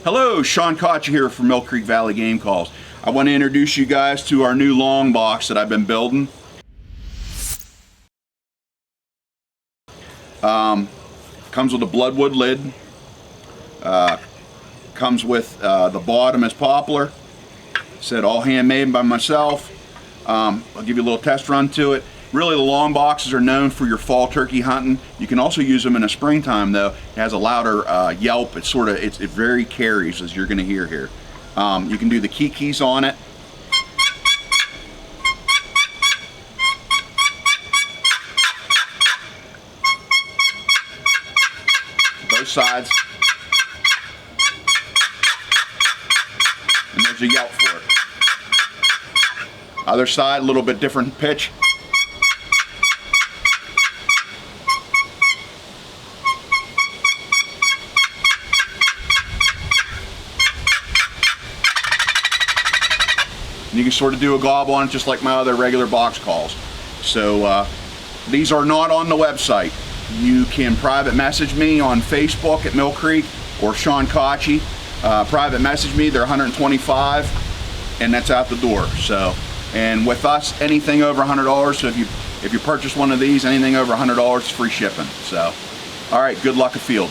Hello, Shawn here from Millcreek Valley Game Calls. I want to introduce you guys to our new long box that I've been building. Comes with a bloodwood lid. Comes with the bottom is poplar. Said all handmade by myself. I'll give you a little test run to it. Really, the long boxes are known for your fall turkey hunting. You can also use them in the springtime, though. It has a louder yelp. It very carries, as you're going to hear here. You can do the keys on it. Both sides. And there's a yelp for it. Other side, a little bit different pitch. And you can sort of do a gobble on it just like my other regular box calls. So these are not on the website. You can private message me on Facebook at Millcreek or Shawn. Private message me, they're $125 and that's out the door. So, and with us, anything over $100, so if you purchase one of these, anything over $100 is free shipping. So, all right, good luck afield.